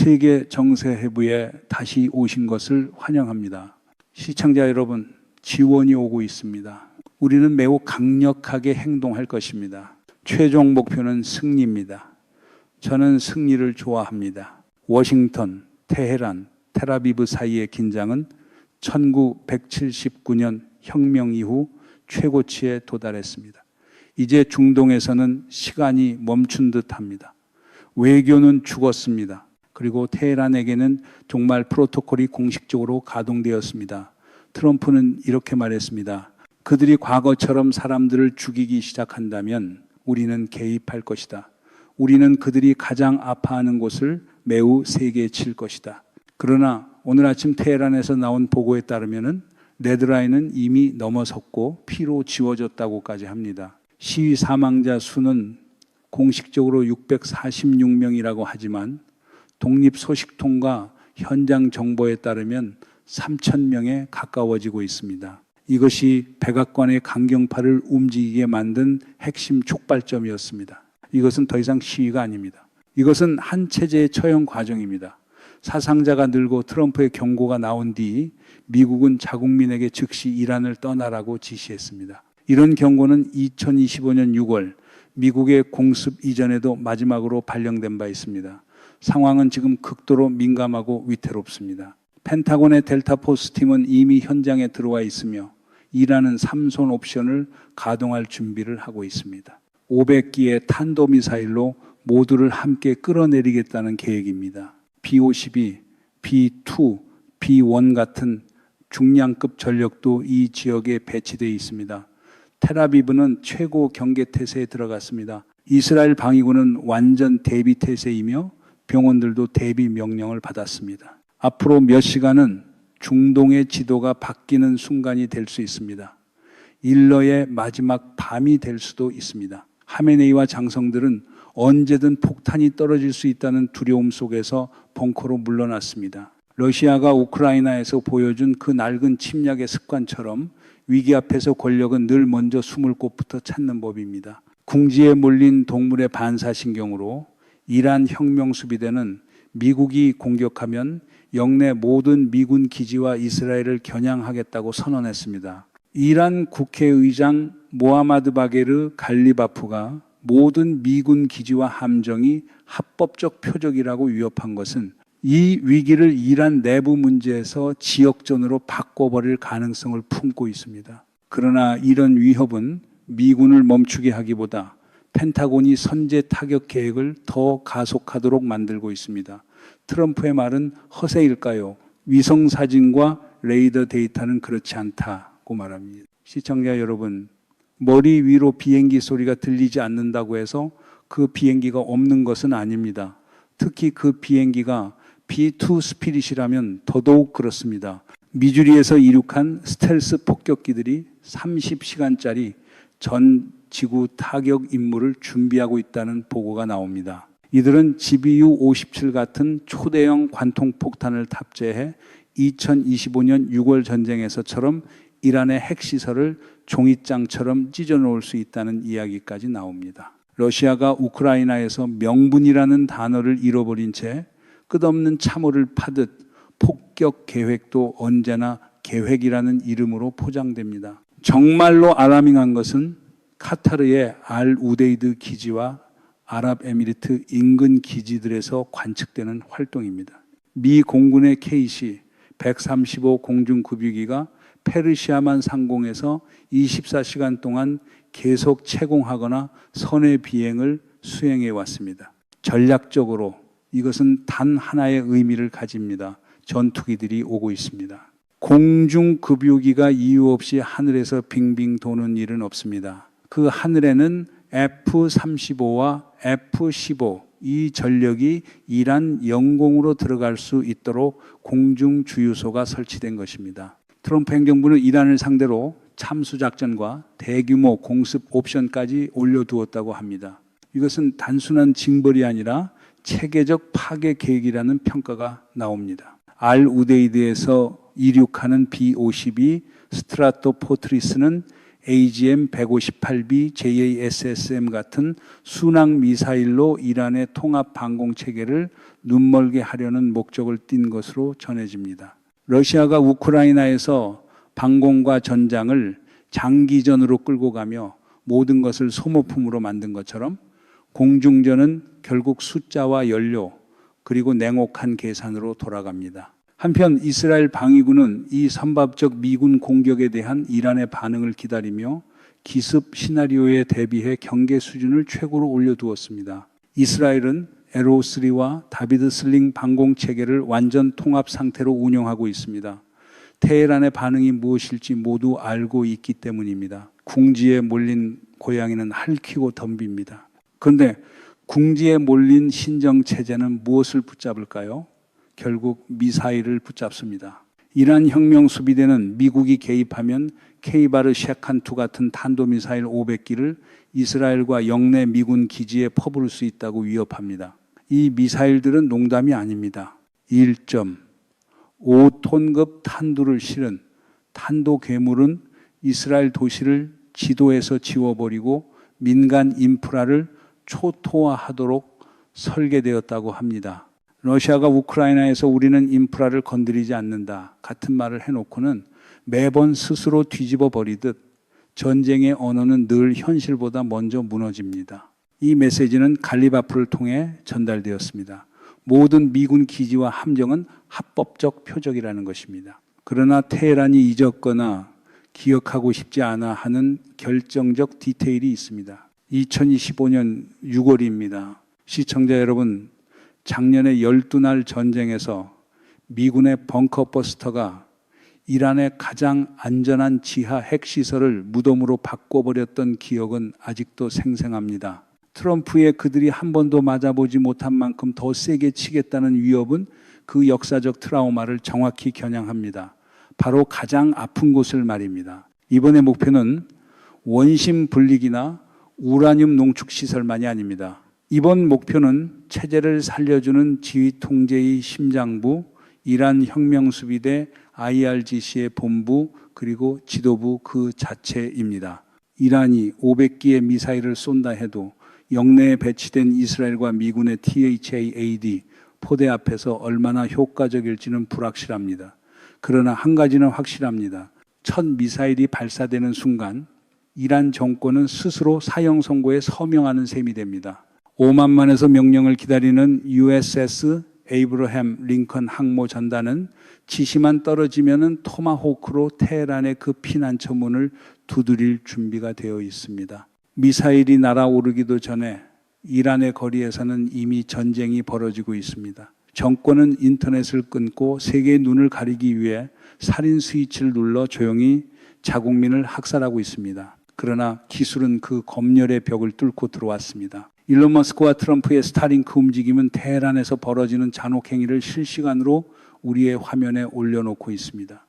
세계 정세회부에 다시 오신 것을 환영합니다. 시청자 여러분, 지원이 오고 있습니다. 우리는 매우 강력하게 행동할 것입니다. 최종 목표는 승리입니다. 저는 승리를 좋아합니다. 워싱턴, 테헤란, 텔아비브 사이의 긴장은 1979년 혁명 이후 최고치에 도달했습니다. 이제 중동에서는 시간이 멈춘 듯합니다. 외교는 죽었습니다. 그리고 테헤란에게는 종말 프로토콜이 공식적으로 가동되었습니다. 트럼프는 이렇게 말했습니다. 그들이 과거처럼 사람들을 죽이기 시작한다면 우리는 개입할 것이다. 우리는 그들이 가장 아파하는 곳을 매우 세게 칠 것이다. 그러나 오늘 아침 테헤란에서 나온 보고에 따르면 레드라인은 이미 넘어섰고 피로 지워졌다고까지 합니다. 시위 사망자 수는 공식적으로 646명이라고 하지만 독립소식통과 현장 정보에 따르면 3,000명에 가까워지고 있습니다. 이것이 백악관의 강경파를 움직이게 만든 핵심 촉발점이었습니다. 이것은 더 이상 시위가 아닙니다. 이것은 한 체제의 처형 과정입니다. 사상자가 늘고 트럼프의 경고가 나온 뒤 미국은 자국민에게 즉시 이란을 떠나라고 지시했습니다. 이런 경고는 2025년 6월 미국의 공습 이전에도 마지막으로 발령된 바 있습니다. 상황은 지금 극도로 민감하고 위태롭습니다. 펜타곤의 델타포스 팀은 이미 현장에 들어와 있으며 이란은 3손 옵션을 가동할 준비를 하고 있습니다. 500기의 탄도미사일로 모두를 함께 끌어내리겠다는 계획입니다. B-52, B-2, B-1 같은 중량급 전력도 이 지역에 배치되어 있습니다. 텔아비브는 최고 경계태세에 들어갔습니다. 이스라엘 방위군은 완전 대비태세이며 병원들도 대비 명령을 받았습니다. 앞으로 몇 시간은 중동의 지도가 바뀌는 순간이 될 수 있습니다. 일러의 마지막 밤이 될 수도 있습니다. 하메네이와 장성들은 언제든 폭탄이 떨어질 수 있다는 두려움 속에서 벙커로 물러났습니다. 러시아가 우크라이나에서 보여준 그 낡은 침략의 습관처럼 위기 앞에서 권력은 늘 먼저 숨을 곳부터 찾는 법입니다. 궁지에 몰린 동물의 반사신경으로 이란 혁명수비대는 미국이 공격하면 영내 모든 미군 기지와 이스라엘을 겨냥하겠다고 선언했습니다. 이란 국회의장 모하마드 바게르 갈리바프가 모든 미군 기지와 함정이 합법적 표적이라고 위협한 것은 이 위기를 이란 내부 문제에서 지역전으로 바꿔버릴 가능성을 품고 있습니다. 그러나 이런 위협은 미군을 멈추게 하기보다 펜타곤이 선제 타격 계획을 더 가속하도록 만들고 있습니다. 트럼프의 말은 허세일까요? 위성사진과 레이더 데이터는 그렇지 않다고 말합니다. 시청자 여러분, 머리 위로 비행기 소리가 들리지 않는다고 해서 그 비행기가 없는 것은 아닙니다. 특히 그 비행기가 B-2 스피릿이라면 더더욱 그렇습니다. 미주리에서 이륙한 스텔스 폭격기들이 30시간짜리 전 지구 타격 임무를 준비하고 있다는 보고가 나옵니다. 이들은 GBU-57 같은 초대형 관통폭탄을 탑재해 2025년 6월 전쟁에서처럼 이란의 핵시설을 종이장처럼 찢어놓을 수 있다는 이야기까지 나옵니다. 러시아가 우크라이나에서 명분이라는 단어를 잃어버린 채 끝없는 참호를 파듯 폭격 계획도 언제나 계획이라는 이름으로 포장됩니다. 정말로 알라밍한 것은 카타르의 알 우데이드 기지와 아랍에미리트 인근 기지들에서 관측되는 활동입니다. 미 공군의 KC 135 공중급유기가 페르시아만 상공에서 24시간 동안 계속 채공하거나 선외 비행을 수행해 왔습니다. 전략적으로 이것은 단 하나의 의미를 가집니다. 전투기들이 오고 있습니다. 공중급유기가 이유 없이 하늘에서 빙빙 도는 일은 없습니다. 그 하늘에는 F-35와 F-15 이 전력이 이란 영공으로 들어갈 수 있도록 공중주유소가 설치된 것입니다. 트럼프 행정부는 이란을 상대로 참수작전과 대규모 공습 옵션까지 올려두었다고 합니다. 이것은 단순한 징벌이 아니라 체계적 파괴 계획이라는 평가가 나옵니다. 알 우데이드에서 이륙하는 B-52 스트라토포트리스는 AGM-158B, JASSM 같은 순항 미사일로 이란의 통합 방공 체계를 눈멀게 하려는 목적을 띈 것으로 전해집니다. 러시아가 우크라이나에서 방공과 전장을 장기전으로 끌고 가며 모든 것을 소모품으로 만든 것처럼 공중전은 결국 숫자와 연료 그리고 냉혹한 계산으로 돌아갑니다. 한편 이스라엘 방위군은 이 선박적 미군 공격에 대한 이란의 반응을 기다리며 기습 시나리오에 대비해 경계 수준을 최고로 올려두었습니다. 이스라엘은 에로3와 다비드 슬링 방공 체계를 완전 통합 상태로 운영하고 있습니다. 테헤란의 반응이 무엇일지 모두 알고 있기 때문입니다. 궁지에 몰린 고양이는 핥히고 덤빕니다. 그런데 궁지에 몰린 신정체제는 무엇을 붙잡을까요? 결국 미사일을 붙잡습니다. 이란 혁명수비대는 미국이 개입하면 케이바르 셰칸2 같은 탄도미사일 500기를 이스라엘과 영내 미군 기지에 퍼부을 수 있다고 위협합니다. 이 미사일들은 농담이 아닙니다. 1.5톤급 탄두를 실은 탄도 괴물은 이스라엘 도시를 지도에서 지워버리고 민간 인프라를 초토화하도록 설계되었다고 합니다. 러시아가 우크라이나에서 우리는 인프라를 건드리지 않는다 같은 말을 해놓고는 매번 스스로 뒤집어 버리듯 전쟁의 언어는 늘 현실보다 먼저 무너집니다. 이 메시지는 갈리바프를 통해 전달되었습니다. 모든 미군 기지와 함정은 합법적 표적이라는 것입니다. 그러나 테헤란이 잊었거나 기억하고 싶지 않아 하는 결정적 디테일이 있습니다. 2025년 6월입니다. 시청자 여러분, 작년에 12날 전쟁에서 미군의 벙커버스터가 이란의 가장 안전한 지하 핵시설을 무덤으로 바꿔버렸던 기억은 아직도 생생합니다. 트럼프의 그들이 한 번도 맞아보지 못한 만큼 더 세게 치겠다는 위협은 그 역사적 트라우마를 정확히 겨냥합니다. 바로 가장 아픈 곳을 말입니다. 이번의 목표는 원심 분리기나 우라늄 농축시설만이 아닙니다. 이번 목표는 체제를 살려주는 지휘 통제의 심장부, 이란 혁명수비대 IRGC의 본부, 그리고 지도부 그 자체입니다. 이란이 500기의 미사일을 쏜다 해도 영내에 배치된 이스라엘과 미군의 THAAD 포대 앞에서 얼마나 효과적일지는 불확실합니다. 그러나 한 가지는 확실합니다. 첫 미사일이 발사되는 순간 이란 정권은 스스로 사형 선고에 서명하는 셈이 됩니다. 오만만에서 명령을 기다리는 USS 에이브러햄 링컨 항모 전단은 지시만 떨어지면은 토마호크로 테헤란의 그 피난처 문을 두드릴 준비가 되어 있습니다. 미사일이 날아오르기도 전에 이란의 거리에서는 이미 전쟁이 벌어지고 있습니다. 정권은 인터넷을 끊고 세계의 눈을 가리기 위해 살인 스위치를 눌러 조용히 자국민을 학살하고 있습니다. 그러나 기술은 그 검열의 벽을 뚫고 들어왔습니다. 일론 머스크와 트럼프의 스타링크 움직임은 테헤란에서 벌어지는 잔혹 행위를 실시간으로 우리의 화면에 올려놓고 있습니다.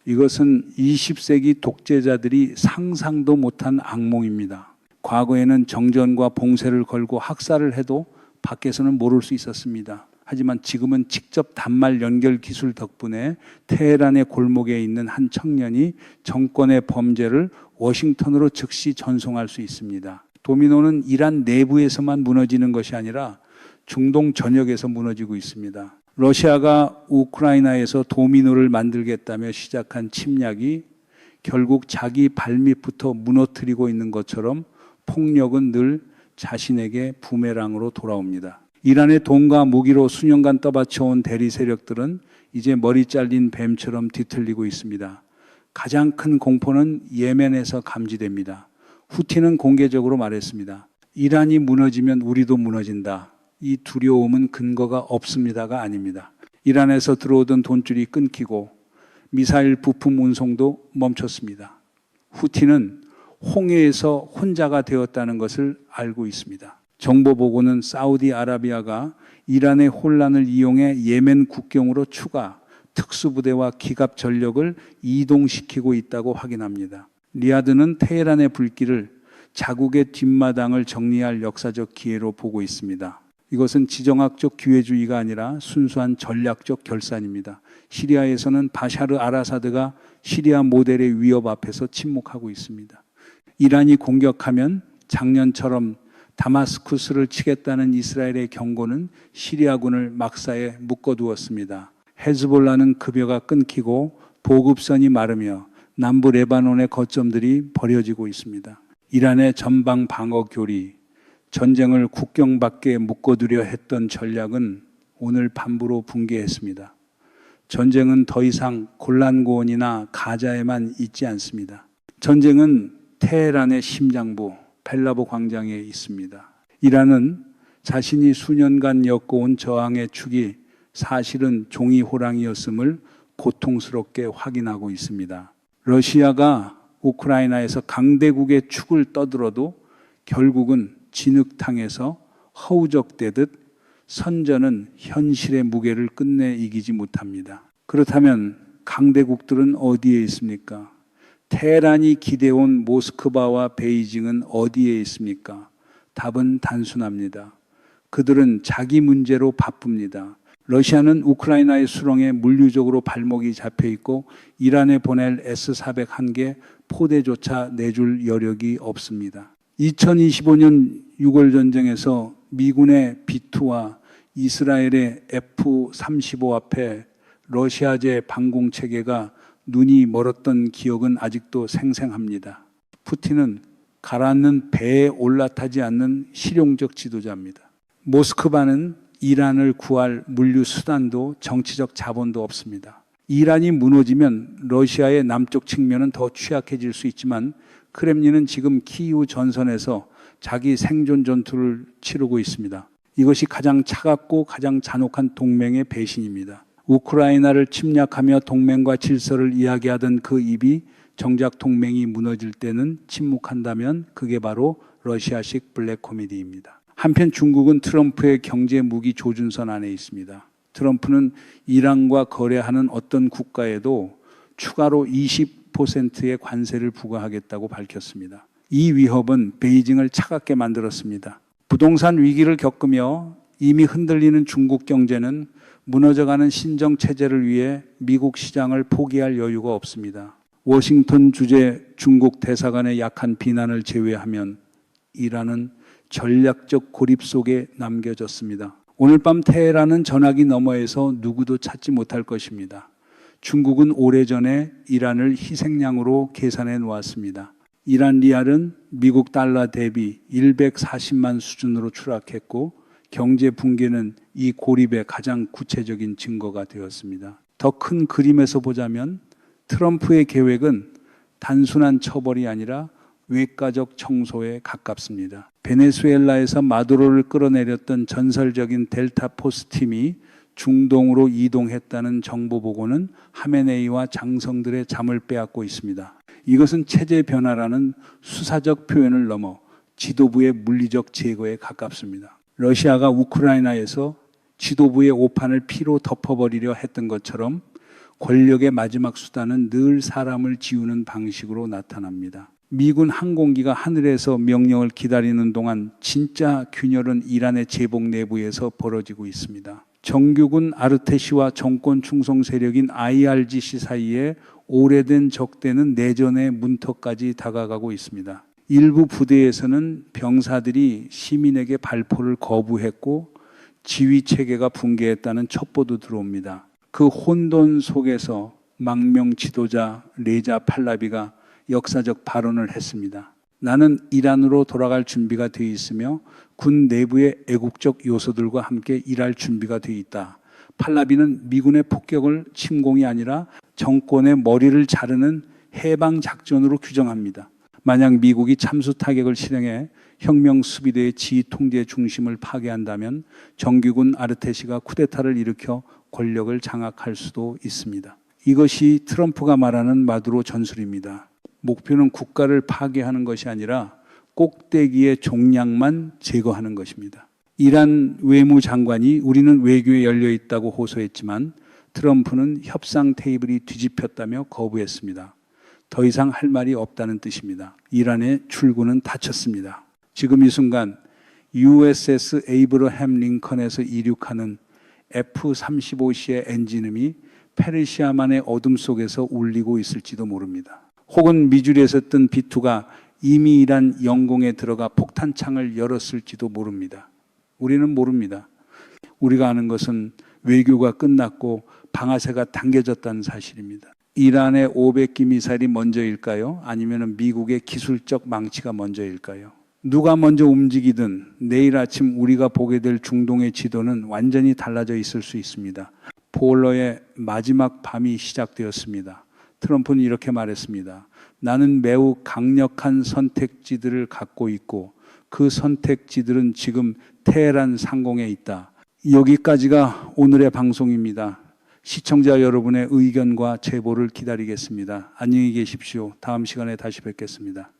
이것은 20세기 독재자들이 상상도 못한 악몽입니다. 과거에는 정전과 봉쇄를 걸고 학살을 해도 밖에서는 모를 수 있었습니다. 하지만 지금은 직접 단말 연결 기술 덕분에 테헤란의 골목에 있는 한 청년이 정권의 범죄를 워싱턴으로 즉시 전송할 수 있습니다. 도미노는 이란 내부에서만 무너지는 것이 아니라 중동 전역에서 무너지고 있습니다. 러시아가 우크라이나에서 도미노를 만들겠다며 시작한 침략이 결국 자기 발밑부터 무너뜨리고 있는 것처럼 폭력은 늘 자신에게 부메랑으로 돌아옵니다. 이란의 돈과 무기로 수년간 떠받쳐온 대리 세력들은 이제 머리 잘린 뱀처럼 뒤틀리고 있습니다. 가장 큰 공포는 예멘에서 감지됩니다. 후티는 공개적으로 말했습니다. 이란이 무너지면 우리도 무너진다. 이 두려움은 근거가 없습니다가 아닙니다. 이란에서 들어오던 돈줄이 끊기고 미사일 부품 운송도 멈췄습니다. 후티는 홍해에서 혼자가 되었다는 것을 알고 있습니다. 정보보고는 사우디아라비아가 이란의 혼란을 이용해 예멘 국경으로 추가 특수부대와 기갑 전력을 이동시키고 있다고 확인합니다. 리야드는 테헤란의 불길을 자국의 뒷마당을 정리할 역사적 기회로 보고 있습니다. 이것은 지정학적 기회주의가 아니라 순수한 전략적 결산입니다. 시리아에서는 바샤르 아라사드가 시리아 모델의 위협 앞에서 침묵하고 있습니다. 이란이 공격하면 작년처럼 다마스쿠스를 치겠다는 이스라엘의 경고는 시리아군을 막사에 묶어두었습니다. 헤즈볼라는 급여가 끊기고 보급선이 마르며 남부 레바논의 거점들이 버려지고 있습니다. 이란의 전방 방어 교리, 전쟁을 국경 밖에 묶어두려 했던 전략은 오늘 반부로 붕괴했습니다. 전쟁은 더 이상 골란고원이나 가자에만 있지 않습니다. 전쟁은 테헤란의 심장부 벨라보 광장에 있습니다. 이란은 자신이 수년간 엮어온 저항의 축이 사실은 종이 호랑이였음을 고통스럽게 확인하고 있습니다. 러시아가 우크라이나에서 강대국의 축을 떠들어도 결국은 진흙탕에서 허우적대듯 선전은 현실의 무게를 끝내 이기지 못합니다. 그렇다면 강대국들은 어디에 있습니까? 테헤란이 기대온 모스크바와 베이징은 어디에 있습니까? 답은 단순합니다. 그들은 자기 문제로 바쁩니다. 러시아는 우크라이나의 수렁에 물리적으로 발목이 잡혀 있고 이란에 보낼 S-400 한 개 포대조차 내줄 여력이 없습니다. 2025년 6월 전쟁에서 미군의 B-2와 이스라엘의 F-35 앞에 러시아제 방공체계가 눈이 멀었던 기억은 아직도 생생합니다. 푸틴은 가라앉는 배에 올라타지 않는 실용적 지도자입니다. 모스크바는 이란을 구할 물류 수단도 정치적 자본도 없습니다. 이란이 무너지면 러시아의 남쪽 측면은 더 취약해질 수 있지만 크렘린은 지금 키이우 전선에서 자기 생존 전투를 치르고 있습니다. 이것이 가장 차갑고 가장 잔혹한 동맹의 배신입니다. 우크라이나를 침략하며 동맹과 질서를 이야기하던 그 입이 정작 동맹이 무너질 때는 침묵한다면 그게 바로 러시아식 블랙 코미디입니다. 한편 중국은 트럼프의 경제 무기 조준선 안에 있습니다. 트럼프는 이란과 거래하는 어떤 국가에도 추가로 20%의 관세를 부과하겠다고 밝혔습니다. 이 위협은 베이징을 차갑게 만들었습니다. 부동산 위기를 겪으며 이미 흔들리는 중국 경제는 무너져가는 신정체제를 위해 미국 시장을 포기할 여유가 없습니다. 워싱턴 주재 중국 대사관의 약한 비난을 제외하면 이란은 전략적 고립 속에 남겨졌습니다. 오늘 밤 테헤란은 전화기 너머에서 누구도 찾지 못할 것입니다. 중국은 오래전에 이란을 희생양으로 계산해 놓았습니다. 이란 리알은 미국 달러 대비 140만 수준으로 추락했고 경제 붕괴는 이 고립의 가장 구체적인 증거가 되었습니다. 더 큰 그림에서 보자면 트럼프의 계획은 단순한 처벌이 아니라 외과적 청소에 가깝습니다. 베네수엘라에서 마두로를 끌어내렸던 전설적인 델타 포스 팀이 중동으로 이동했다는 정보 보고는 하메네이와 장성들의 잠을 빼앗고 있습니다. 이것은 체제 변화라는 수사적 표현을 넘어 지도부의 물리적 제거에 가깝습니다. 러시아가 우크라이나에서 지도부의 오판을 피로 덮어버리려 했던 것처럼 권력의 마지막 수단은 늘 사람을 지우는 방식으로 나타납니다. 미군 항공기가 하늘에서 명령을 기다리는 동안 진짜 균열은 이란의 제복 내부에서 벌어지고 있습니다. 정규군 아르테시와 정권 충성 세력인 IRGC 사이에 오래된 적대는 내전의 문턱까지 다가가고 있습니다. 일부 부대에서는 병사들이 시민에게 발포를 거부했고 지휘 체계가 붕괴했다는 첩보도 들어옵니다. 그 혼돈 속에서 망명 지도자 레자 팔라비가 역사적 발언을 했습니다. 나는 이란으로 돌아갈 준비가 되어 있으며 군 내부의 애국적 요소들과 함께 일할 준비가 되어 있다. 팔라비는 미군의 폭격을 침공이 아니라 정권의 머리를 자르는 해방 작전으로 규정합니다. 만약 미국이 참수 타격을 실행해 혁명 수비대의 지휘 통제 중심을 파괴한다면 정규군 아르테시가 쿠데타를 일으켜 권력을 장악할 수도 있습니다. 이것이 트럼프가 말하는 마두로 전술입니다. 목표는 국가를 파괴하는 것이 아니라 꼭대기의 종량만 제거하는 것입니다. 이란 외무장관이 우리는 외교에 열려 있다고 호소했지만 트럼프는 협상 테이블이 뒤집혔다며 거부했습니다. 더 이상 할 말이 없다는 뜻입니다. 이란의 출구는 닫혔습니다. 지금 이 순간 USS 에이브러햄 링컨에서 이륙하는 F-35C의 엔진음이 페르시아만의 어둠 속에서 울리고 있을지도 모릅니다. 혹은 미주리에서 뜬 B-2가 이미 이란 영공에 들어가 폭탄창을 열었을지도 모릅니다. 우리는 모릅니다. 우리가 아는 것은 외교가 끝났고 방아쇠가 당겨졌다는 사실입니다. 이란의 500기 미사일이 먼저일까요? 아니면 미국의 기술적 망치가 먼저일까요? 누가 먼저 움직이든 내일 아침 우리가 보게 될 중동의 지도는 완전히 달라져 있을 수 있습니다. 포월러의 마지막 밤이 시작되었습니다. 트럼프는 이렇게 말했습니다. 나는 매우 강력한 선택지들을 갖고 있고 그 선택지들은 지금 테헤란 상공에 있다. 여기까지가 오늘의 방송입니다. 시청자 여러분의 의견과 제보를 기다리겠습니다. 안녕히 계십시오. 다음 시간에 다시 뵙겠습니다.